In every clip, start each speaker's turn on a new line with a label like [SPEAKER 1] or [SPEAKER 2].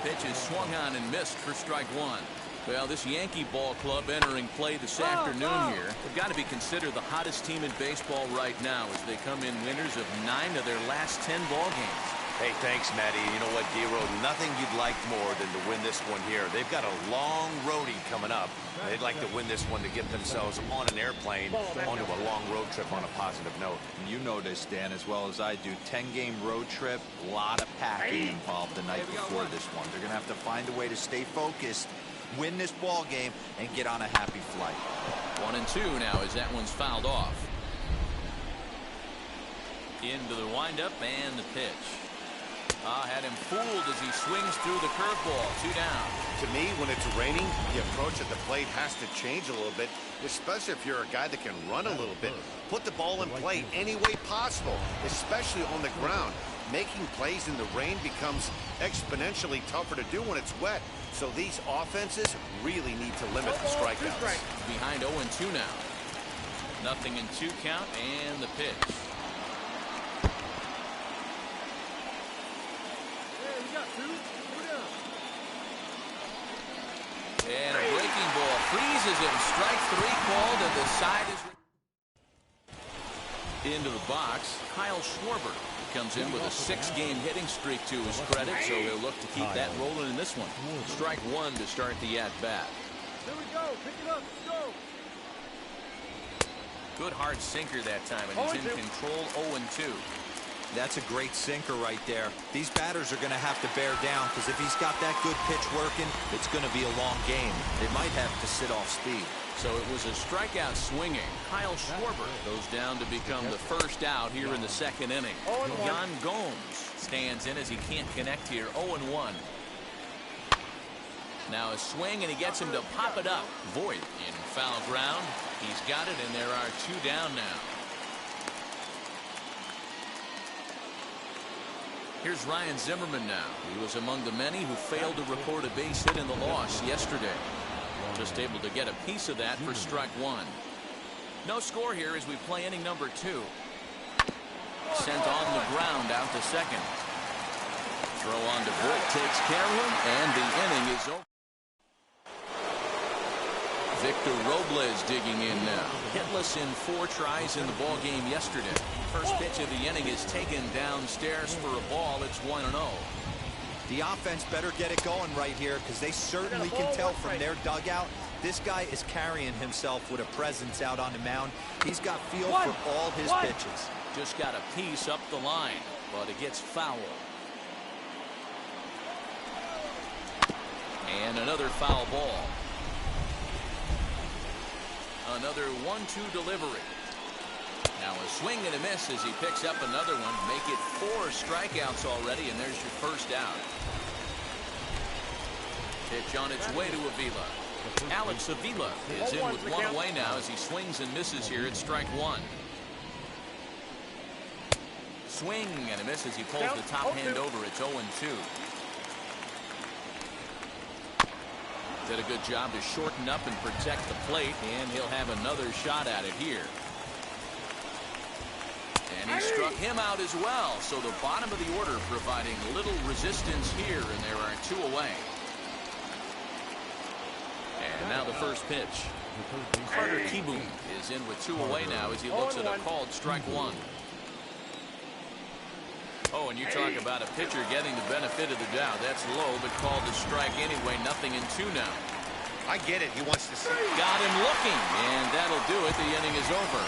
[SPEAKER 1] pitch is swung on and missed for strike one. Well, this Yankee ball club entering play this afternoon here, they've got to be considered the hottest team in baseball right now as they come in winners of 9 of their last 10 ball games.
[SPEAKER 2] Hey, thanks, Matty. You know what, D-Road, nothing you'd like more than to win this one here. They've got a long roadie coming up. They'd like to win this one to get themselves on an airplane onto a long road trip on a positive note.
[SPEAKER 3] You know this, Dan, as well as I do. 10-game road trip, a lot of packing involved the night before this one. They're going to have to find a way to stay focused, win this ball game, and get on a happy flight.
[SPEAKER 1] 1-2 now as that one's fouled off. Into the windup and the pitch. Had him fooled as he swings through the curveball. 2 down.
[SPEAKER 4] To me, when it's raining, the approach at the plate has to change a little bit, especially if you're a guy that can run a little bit. Put the ball in play any way possible, especially on the ground. Making plays in the rain becomes exponentially tougher to do when it's wet. So these offenses really need to limit the strikeouts.
[SPEAKER 1] Behind 0-2 now. 0-2 count and the pitch. And a breaking ball freezes him. Strike 3 called, and the side is into the box. Kyle Schwarber comes in with a 6-game hitting streak to his credit, so he'll look to keep that rolling in this one. Strike 1 to start the at-bat.
[SPEAKER 5] Here we go. Pick it up. Let's go.
[SPEAKER 1] Good hard sinker that time, and he's in control. 0-2.
[SPEAKER 3] That's a great sinker right there. These batters are going to have to bear down, because if he's got that good pitch working, it's going to be a long game. They might have to sit off speed.
[SPEAKER 1] So it was a strikeout swinging. Kyle Schwarber goes down to become the first out here in the 2nd inning. Yan Gomes stands in as he can't connect here. 0-1. Now a swing, and he gets him to pop it up. Voit in foul ground. He's got it, and there are 2 down now. Here's Ryan Zimmerman now. He was among the many who failed to record a base hit in the loss yesterday. Just able to get a piece of that for strike 1. No score here as we play inning number 2. Sent on the ground out to second. Throw on to Voit takes care of him, and the inning is over. Victor Robles digging in now. Hitless in 4 tries in the ball game yesterday. First pitch of the inning is taken downstairs for a ball. It's 1-0.
[SPEAKER 3] The offense better get it going right here, because they certainly can tell from their dugout this guy is carrying himself with a presence out on the mound. He's got feel for all his pitches.
[SPEAKER 1] Just got a piece up the line, but it gets foul. And another foul ball. Another 1-2 delivery. Now a swing and a miss as he picks up another one. Make it 4 strikeouts already, and there's your first out. Pitch on its way to Avila. Alex Avila is in with 1 away now as he swings and misses here at strike 1. Swing and a miss as he pulls the top hand over. It's 0-2. Did a good job to shorten up and protect the plate, and he'll have another shot at it here. And he struck him out as well, so the bottom of the order providing little resistance here, and there are 2 away. And now the first pitch. Carter Kieboom is in with 2 away now as he looks at a called strike 1. Oh, and you talk about a pitcher getting the benefit of the doubt. That's low, but called a strike anyway. 0-2 now.
[SPEAKER 4] I get it. He wants to see.
[SPEAKER 1] Got him looking, and that'll do it. The inning is over.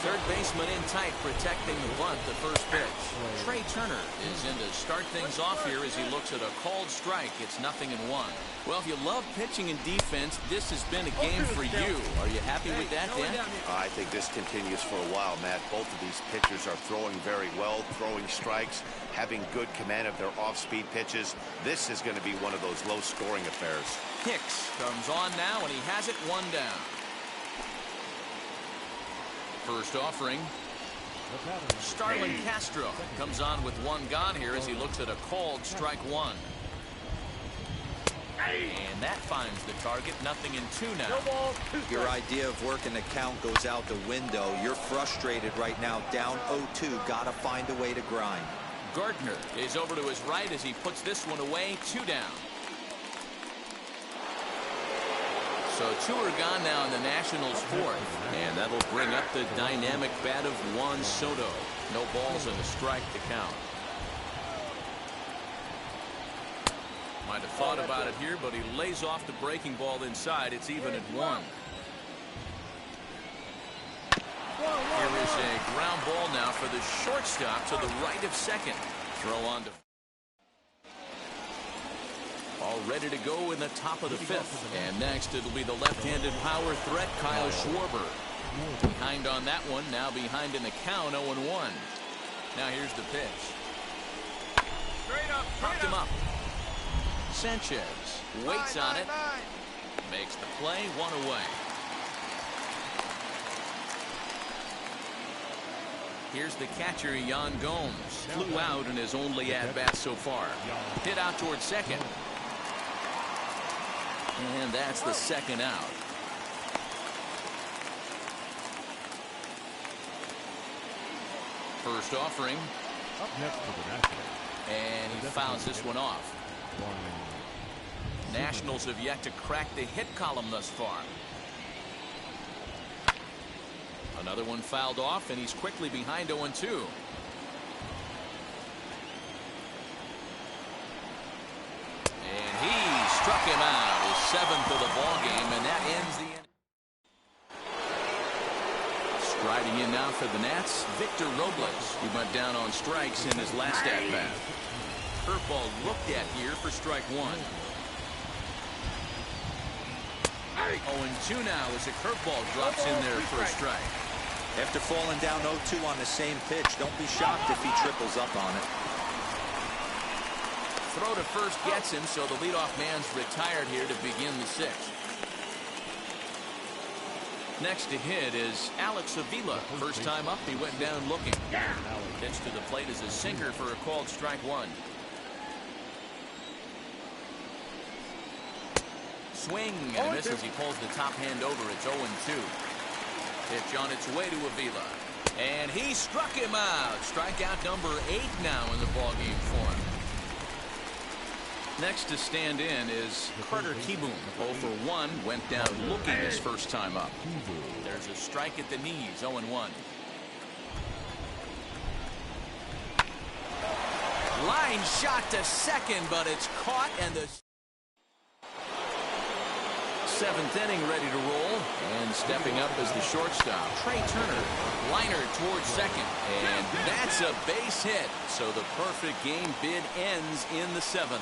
[SPEAKER 1] Third baseman in tight, protecting the bunt, the first pitch. Trey Turner is in to start things off here as he looks at a called strike. It's 0-1. Well, if you love pitching and defense, this has been a game for you. Are you happy with that, Dan?
[SPEAKER 4] I think this continues for a while, Matt. Both of these pitchers are throwing very well, throwing strikes, having good command of their off-speed pitches. This is going to be one of those low-scoring affairs.
[SPEAKER 1] Hicks comes on now, and he has it 1 down. First offering. Starlin Castro comes on with 1 gone here as he looks at a called strike 1. And that finds the target. 0-2 now.
[SPEAKER 5] No ball.
[SPEAKER 3] Your idea of working the count goes out the window. You're frustrated right now. Down 0-2. Got to find a way to grind.
[SPEAKER 1] Gardner is over to his right as he puts this one away. 2 down. So 2 are gone now in the Nationals' 4th. And that'll bring up the dynamic bat of Juan Soto. No balls and a strike to count. Might have thought about it here, but he lays off the breaking ball inside. It's even at 1. Here is a ground ball now for the shortstop to the right of second. Throw on to. All ready to go in the top of the 5th. And next it'll be the left-handed power threat, Kyle Schwarber. Behind on that one, now behind in the count, 0-1. Now here's the pitch. Popped him up. Sanchez waits on it. Makes the play, 1 away. Here's the catcher, Yan Gomes. Flew out in his only at-bat so far. Hit out towards second. And that's the second out. First offering.
[SPEAKER 6] Up next for the Nationals.
[SPEAKER 1] And he fouls this one off. Nationals have yet to crack the hit column thus far. Another one fouled off, and he's quickly behind 0-2. And he struck him out, his 7th of the ball game, and that ends the inning. Striding in now for the Nats, Victor Robles, who went down on strikes in his last at-bat. Curveball looked at here for strike 1. 0-2 now as a curveball drops in there for a strike.
[SPEAKER 3] After falling down 0-2 on the same pitch, don't be shocked if he triples up on it.
[SPEAKER 1] Throw to first gets him, so the leadoff man's retired here to begin the 6th. Next to hit is Alex Avila. First time up, he went down looking. Pitch to the plate is a sinker for a called strike 1. Swing and a miss as he pulls the top hand over. It's 0-2. Pitch on its way to Avila. And he struck him out. Strikeout number 8 now in the ballgame for him. Next to stand in is Carter Kieboom. 0 for 1. Went down looking his first time up. There's a strike at the knees. 0-1. Line shot to second, but it's caught, and the 7th inning ready to roll, and stepping up as the shortstop, Trey Turner. Liner towards second, and that's a base hit. So the perfect game bid ends in the 7th.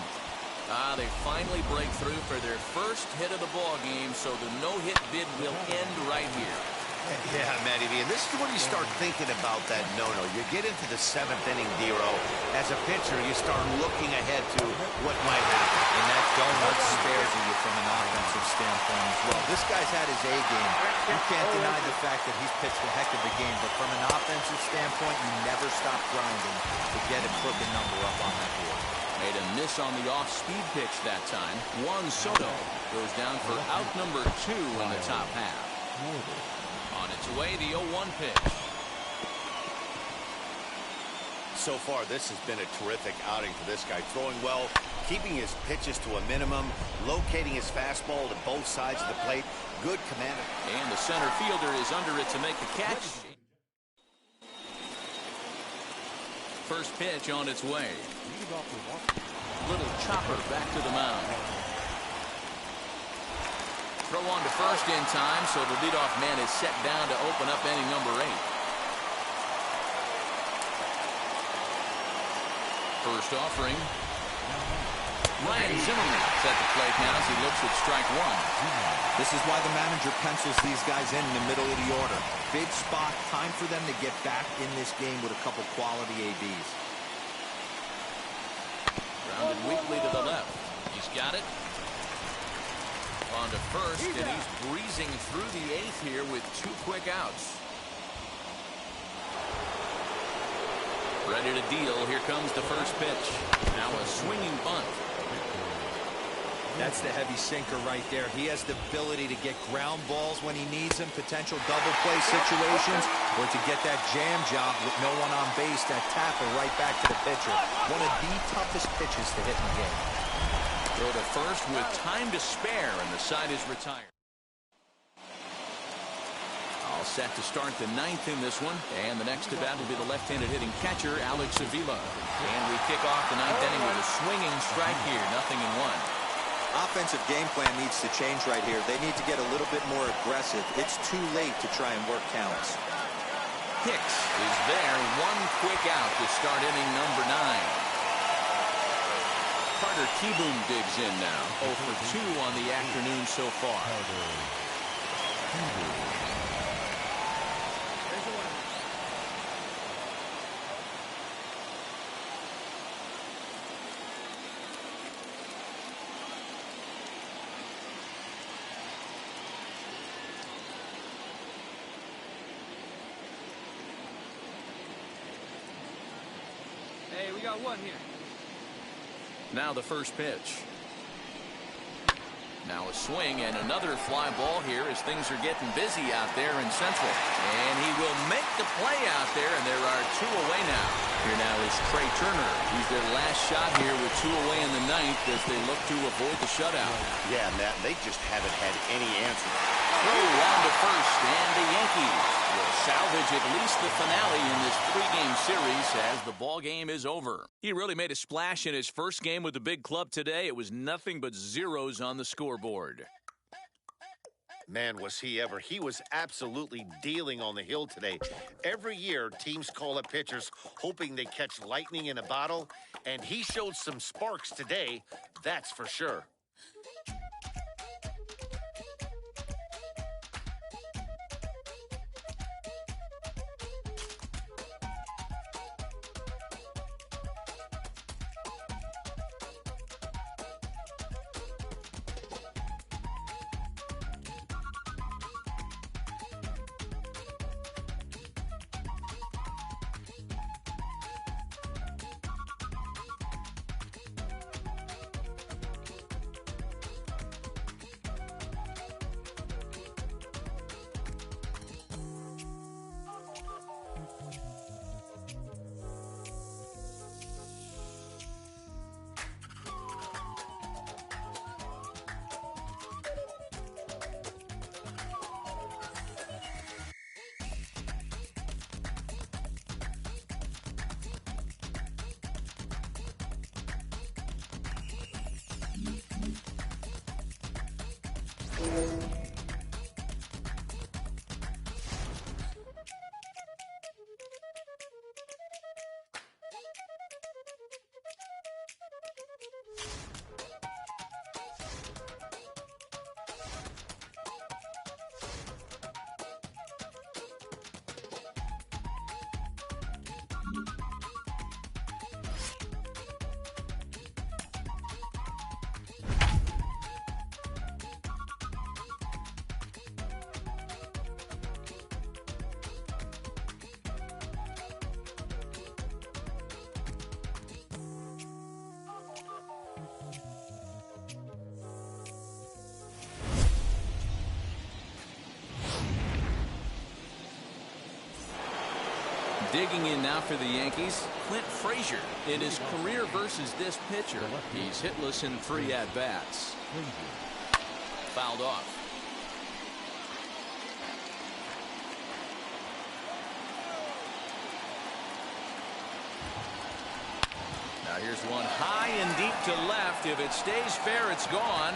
[SPEAKER 1] They finally break through for their first hit of the ball game, so the no-hit bid will end right here.
[SPEAKER 2] Yeah, Matty V, and this is when you start thinking about that no-no. You get into the 7th inning, Dero. As a pitcher, you start looking ahead to what might happen.
[SPEAKER 3] And that donut stares at you from an offensive standpoint as well. This guy's had his A game. You can't deny the fact that he's pitched a heck of a game, but from an offensive standpoint, you never stop grinding to get a crooked number up on that board.
[SPEAKER 1] Made a miss on the off-speed pitch that time. Juan Soto goes down for out number 2 in the top half. On its way, the 0-1 pitch.
[SPEAKER 2] So far, this has been a terrific outing for this guy. Throwing well, keeping his pitches to a minimum, locating his fastball to both sides of the plate. Good command.
[SPEAKER 1] And the center fielder is under it to make the catch. First pitch on its way. Little chopper back to the mound. Throw on to first in time, so the leadoff man is set down to open up inning number 8. First offering. Ryan Zimmerman is at the plate now as he looks at strike 1.
[SPEAKER 3] This is why the manager pencils these guys in the middle of the order. Big spot, time for them to get back in this game with a couple quality ABs.
[SPEAKER 1] Grounded weakly to the left. He's got it. On to first, and he's breezing through the 8th here with 2 quick outs. Ready to deal. Here comes the first pitch. Now a swinging bunt.
[SPEAKER 3] That's the heavy sinker right there. He has the ability to get ground balls when he needs them, potential double play situations, or to get that jam job with no one on base, that tackle right back to the pitcher. One of the toughest pitches to hit in the game.
[SPEAKER 1] Throw to first with time to spare, and the side is retired. All set to start the ninth in this one, and the next to bat will be the left-handed hitting catcher, Alex Avila. And we kick off the ninth inning with a swinging strike here, 0-1.
[SPEAKER 3] Offensive game plan needs to change right here. They need to get a little bit more aggressive. It's too late to try and work counts.
[SPEAKER 1] Hicks is there, one quick out to start inning number 9. Carter Kieboom digs in now, 0 for 2 on the afternoon so far.
[SPEAKER 5] Hey, we got one here.
[SPEAKER 1] Now the first pitch. Now a swing and another fly ball here as things are getting busy out there in Central. And he will make the play out there, and there are 2 away now. Here now is Trey Turner. He's their last shot here with 2 away in the ninth as they look to avoid the shutout.
[SPEAKER 4] Yeah, Matt, they just haven't had any answer.
[SPEAKER 1] Throw on to first, and the Yankees will salvage at least the finale in this 3-game series as the ball game is over. He really made a splash in his first game with the big club today. It was nothing but zeros on the scoreboard.
[SPEAKER 4] Man, was he ever. He was absolutely dealing on the hill today. Every year, teams call up pitchers hoping they catch lightning in a bottle, and he showed some sparks today, that's for sure.
[SPEAKER 1] Digging in now for the Yankees, Clint Frazier in his career versus this pitcher. He's hitless in 3 at-bats. Fouled off. Now here's one high and deep to left. If it stays fair, it's gone.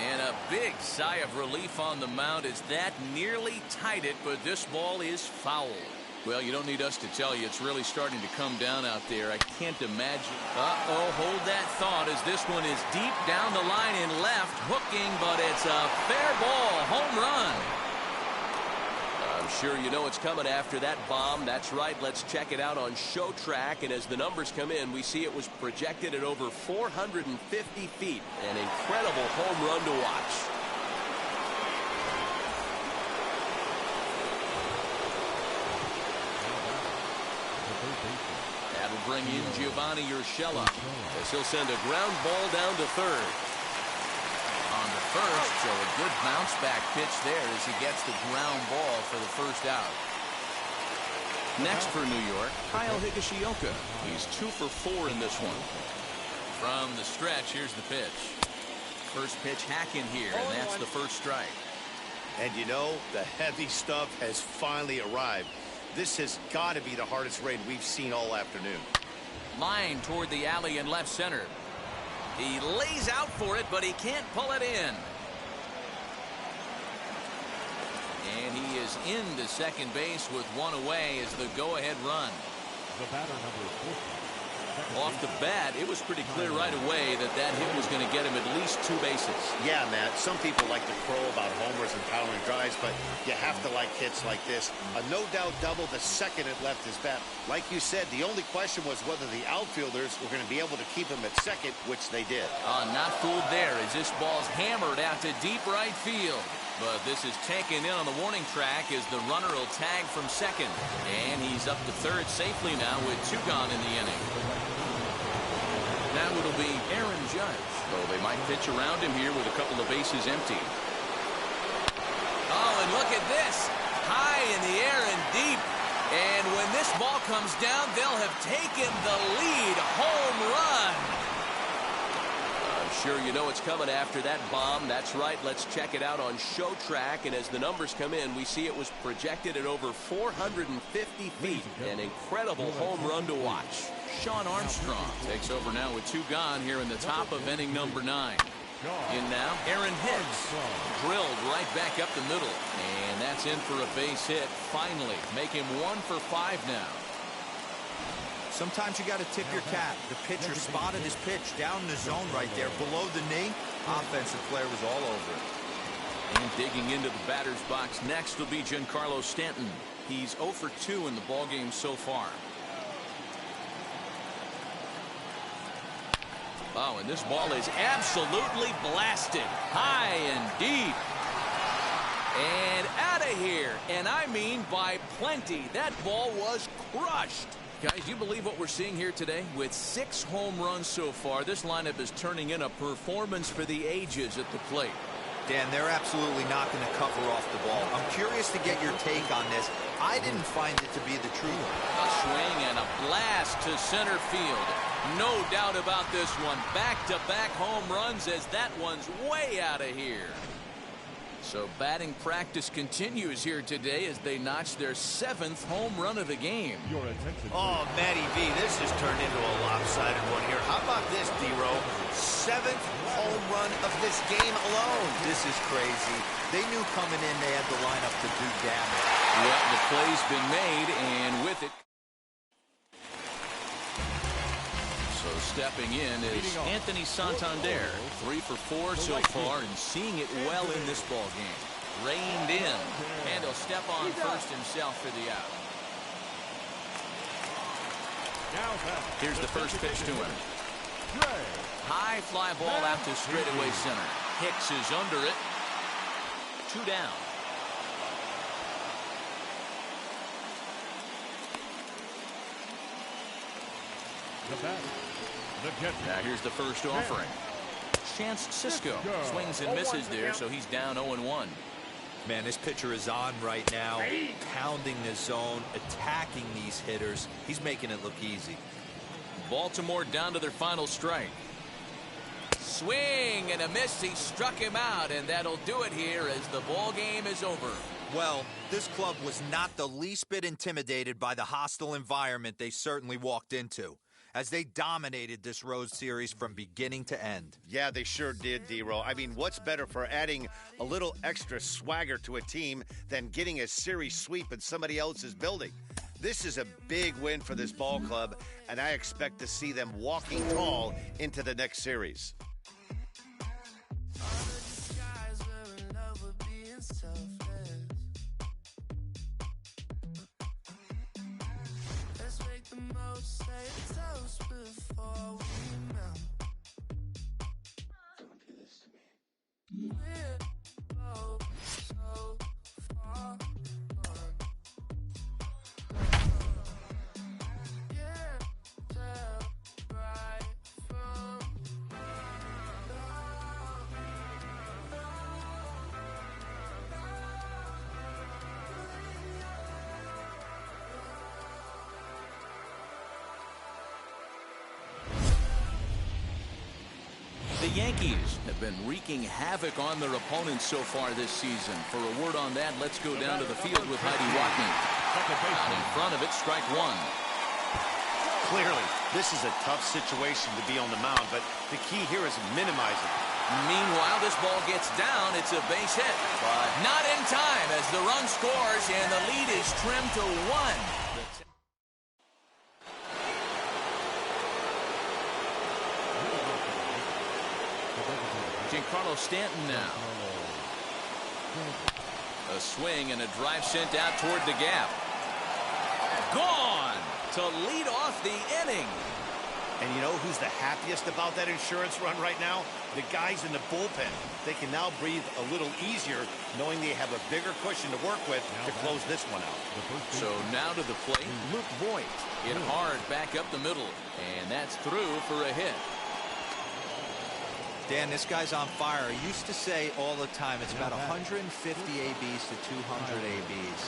[SPEAKER 1] And a big sigh of relief on the mound as that nearly tied it, but this ball is foul. Well, you don't need us to tell you, it's really starting to come down out there. I can't imagine. Uh-oh, hold that thought as this one is deep down the line in left, hooking, but it's a fair ball, home run. I'm sure you know it's coming after that bomb. That's right, let's check it out on Show Track, and as the numbers come in, we see it was projected at over 450 feet. An incredible home run to watch. That'll bring in Giovanni Urshela as he'll send a ground ball down to third. first, so a good bounce back pitch there as he gets the ground ball for the first out. Next for New York, Kyle Higashioka. He's 2 for 4 in this one. From the stretch, here's the pitch. First pitch hacking here, and that's the first strike.
[SPEAKER 4] And you know, the heavy stuff has finally arrived. This has got to be the hardest rain we've seen all afternoon.
[SPEAKER 1] Line toward the alley in left center. He lays out for it, but he can't pull it in. And he is into second base with one away as the go-ahead run.
[SPEAKER 6] The batter number 14.
[SPEAKER 1] Off the bat, it was pretty clear right away that that hit was going to get him at least 2 bases.
[SPEAKER 4] Yeah, Matt, some people like to crow about homers and powering drives, but you have to like hits like this. A no-doubt double the second it left his bat. Like you said, the only question was whether the outfielders were going to be able to keep him at second, which they did.
[SPEAKER 1] Not fooled there as this ball's hammered out to deep right field. But this is taken in on the warning track as the runner will tag from second. And he's up to third safely now with 2 gone in the inning. Now it'll be Aaron Judge, though they might pitch around him here with a couple of bases empty. Oh, and look at this. High in the air and deep. And when this ball comes down, they'll have taken the lead. Home run. I'm sure you know what's coming after that bomb. That's right. Let's check it out on Show Track. And as the numbers come in, we see it was projected at over 450 feet. An incredible home run to watch. Sean Armstrong takes over now with 2 gone here in the top of inning number 9. In now, Aaron Hicks. Drilled right back up the middle. And that's in for a base hit. Finally, make him 1 for 5 now.
[SPEAKER 3] Sometimes you got to tip your cap. The pitcher spotted his pitch down in the zone right there below the knee. Offensive player was all over it.
[SPEAKER 1] And digging into the batter's box next will be Giancarlo Stanton. He's 0 for 2 in the ballgame so far. Oh, and this ball is absolutely blasted. High and deep. And out of here. And I mean by plenty. That ball was crushed. Guys, you believe what we're seeing here today? With 6 home runs so far, this lineup is turning in a performance for the ages at the plate.
[SPEAKER 3] Dan, they're absolutely not going to cover off the ball. I'm curious to get your take on this. I didn't find it to be the truth.
[SPEAKER 1] A swing and a blast to center field. No doubt about this one. Back-to-back home runs as that one's way out of here. So batting practice continues here today as they notch their 7th home run of the game.
[SPEAKER 6] Your attention.
[SPEAKER 4] Oh, Matty V, this has turned into a lopsided one here. How about this, D-Row? 7th home run of this game alone.
[SPEAKER 3] This is crazy. They knew coming in they had the lineup to do damage.
[SPEAKER 1] Well, the play's been made, and with it. So stepping in is Anthony Santander. 3 for 4 so far and seeing it well in this ball game. Reined in. And he'll step on first himself for the out. Here's the first pitch to him. High fly ball out to straightaway center. Hicks is under it. 2 down. Now here's the first offering. Chance Cisco swings and misses there, so he's down 0-1.
[SPEAKER 3] Man, this pitcher is on right now, pounding the zone, attacking these hitters. He's making it look easy.
[SPEAKER 1] Baltimore down to their final strike. Swing and a miss. He struck him out, and that'll do it here as the ball game is over.
[SPEAKER 3] Well, this club was not the least bit intimidated by the hostile environment they certainly walked into, as they dominated this road series from beginning to end.
[SPEAKER 4] Yeah, they sure did, D-Row. I mean, what's better for adding a little extra swagger to a team than getting a series sweep in somebody else's building? This is a big win for this ball club, and I expect to see them walking tall into the next series.
[SPEAKER 1] Yankees have been wreaking havoc on their opponents so far this season. For a word on that, let's go down to the field with Heidi Watney. Out in front of it, strike one.
[SPEAKER 4] Clearly, this is a tough situation to be on the mound, but the key here is minimizing.
[SPEAKER 1] Meanwhile, this ball gets down. It's a base hit, but not in time as the run scores and the lead is trimmed to 1. Giancarlo Stanton now. A swing and a drive sent out toward the gap. Gone to lead off the inning.
[SPEAKER 4] And you know who's the happiest about that insurance run right now? The guys in the bullpen. They can now breathe a little easier knowing they have a bigger cushion to work with to close this one out.
[SPEAKER 1] So now to the plate, Luke Voigt. Hit hard back up the middle, and that's through for a hit.
[SPEAKER 3] Dan, this guy's on fire. I used to say all the time, it's about 150 ABs to 200 ABs.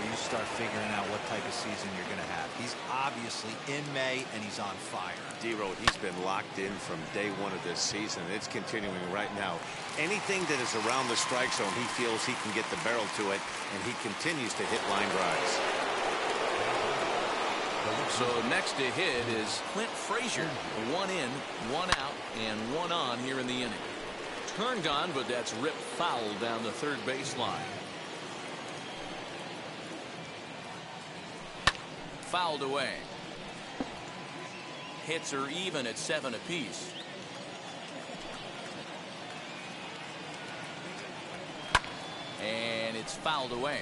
[SPEAKER 3] You start figuring out what type of season you're going to have. He's obviously in May, and he's on fire.
[SPEAKER 2] D-Road, he's been locked in from day one of this season. It's continuing right now. Anything that is around the strike zone, he feels he can get the barrel to it, and he continues to hit line drives.
[SPEAKER 1] So next to hit is Clint Frazier. 1 in, 1 out, and 1 on here in the inning. Turned on, but that's ripped foul down the third baseline. Fouled away. Hits are even at 7 apiece. And it's fouled away.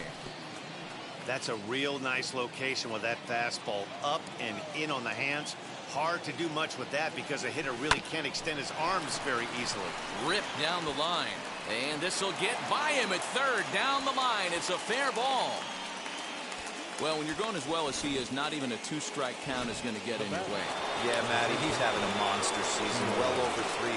[SPEAKER 4] That's a real nice location with that fastball up and in on the hands. Hard to do much with that because a hitter really can't extend his arms very easily.
[SPEAKER 1] Ripped down the line. And this will get by him at third. Down the line. It's a fair ball. Well, when you're going as well as he is, not even a 2-strike count is going to get in your way.
[SPEAKER 3] Yeah, Matty, he's having a monster season, well over 300.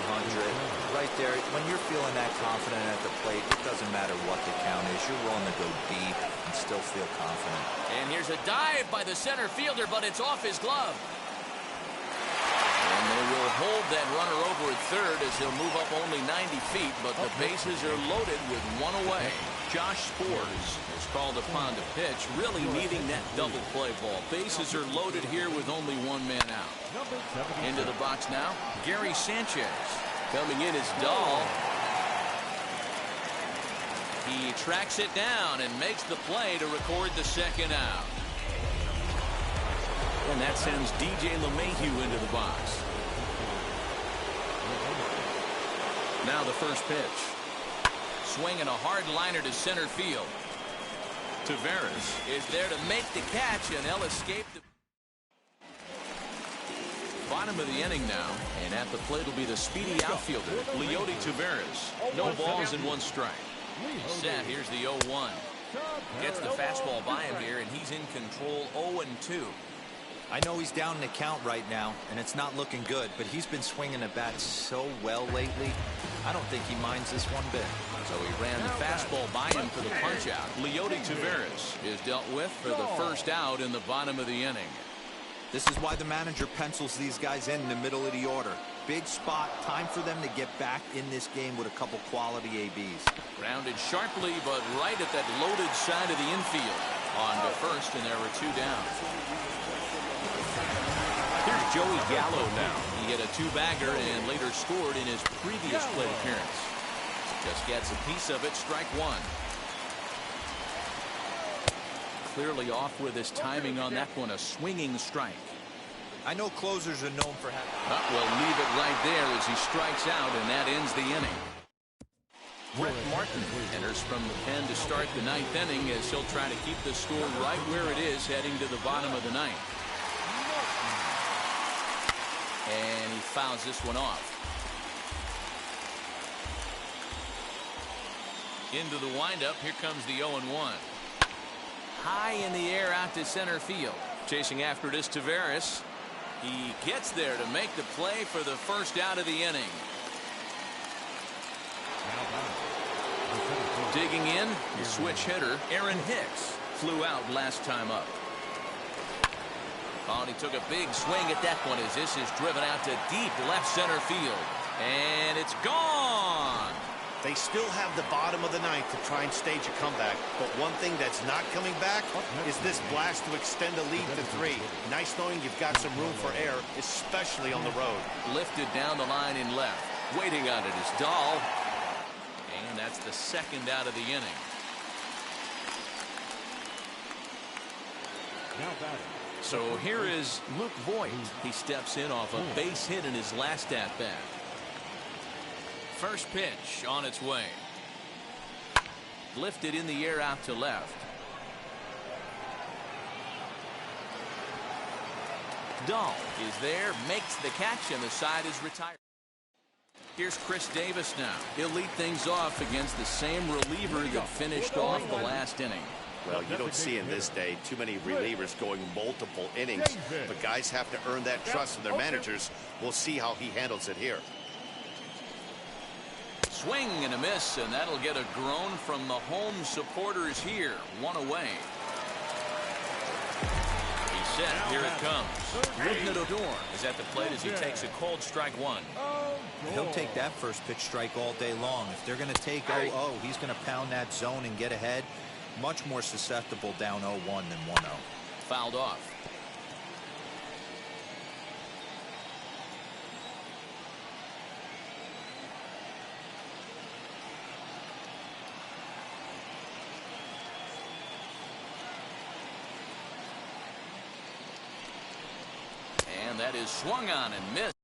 [SPEAKER 3] Right there, when you're feeling that confident at the plate, it doesn't matter what the count is. You're willing to go deep and still feel confident.
[SPEAKER 1] And here's a dive by the center fielder, but it's off his glove. And they will hold that runner over at third as he'll move up only 90 feet, but the bases are loaded with 1 away. Josh Spores is called upon to pitch, really needing that double play ball. Bases are loaded here with only 1 man out. Into the box now, Gary Sanchez. Coming in is Dahl. He tracks it down and makes the play to record the second out. And that sends DJ LeMahieu into the box. Now the first pitch. Swinging a hard liner to center field. Taveras is there to make the catch, and they'll escape the bottom of the inning now. And at the plate will be the speedy outfielder, Leody Taveras. No balls and 1 strike. Set. Here's the 0-1. Gets the fastball by him here, and he's in control. 0-2.
[SPEAKER 3] I know he's down in the count right now, and it's not looking good, but he's been swinging the bat so well lately. I don't think he minds this one bit.
[SPEAKER 1] So he ran the fastball by him for the punch-out. Leody Taveras is dealt with for the first out in the bottom of the inning.
[SPEAKER 3] This is why the manager pencils these guys in the middle of the order. Big spot, time for them to get back in this game with a couple quality ABs.
[SPEAKER 1] Grounded sharply, but right at that loaded side of the infield. On to first, and there were 2 down. Here's Joey Gallo now. He hit a 2-bagger and later scored in his previous plate appearance. Just gets a piece of it, strike 1. Clearly off with his timing on that one, a swinging strike.
[SPEAKER 3] I know closers are known for having...
[SPEAKER 1] We'll leave it right there as he strikes out, and that ends the inning. Brett Martin enters from the pen to start the 9th inning as he'll try to keep the score right where it is heading to the bottom of the 9th. And he fouls this one off. Into the windup. Here comes the 0-1. High in the air out to center field. Chasing after it is Taveras. He gets there to make the play for the first out of the inning. Digging in, the switch hitter, Aaron Hicks, flew out last time up. Oh, and he took a big swing at that one as this is driven out to deep left center field. And it's gone.
[SPEAKER 4] They still have the bottom of the ninth to try and stage a comeback, but one thing that's not coming back is this blast to extend the lead to 3. Nice knowing you've got some room for error, especially on the road.
[SPEAKER 1] Lifted down the line in left. Waiting on it is Dahl. And that's the second out of the inning.
[SPEAKER 6] Now batting.
[SPEAKER 1] So here is Luke Voigt. He steps in off a base hit in his last at-bat. First pitch on its way. Lifted in the air out to left. Dahl is there, makes the catch, and the side is retired. Here's Chris Davis now. He'll lead things off against the same reliever that finished off the last inning.
[SPEAKER 4] Well, you don't see in this day too many relievers going multiple innings, but guys have to earn that trust from their managers. We'll see how he handles it here.
[SPEAKER 1] Swing and a miss, and that'll get a groan from the home supporters here. One away. He's set. Here it comes. Rougned Odor is at the plate as he takes a cold strike one.
[SPEAKER 3] He'll take that first pitch strike all day long. If they're going to take 0-0, he's going to pound that zone and get ahead. Much more susceptible down 0-1 than 1-0.
[SPEAKER 1] Fouled off. And that is swung on and missed.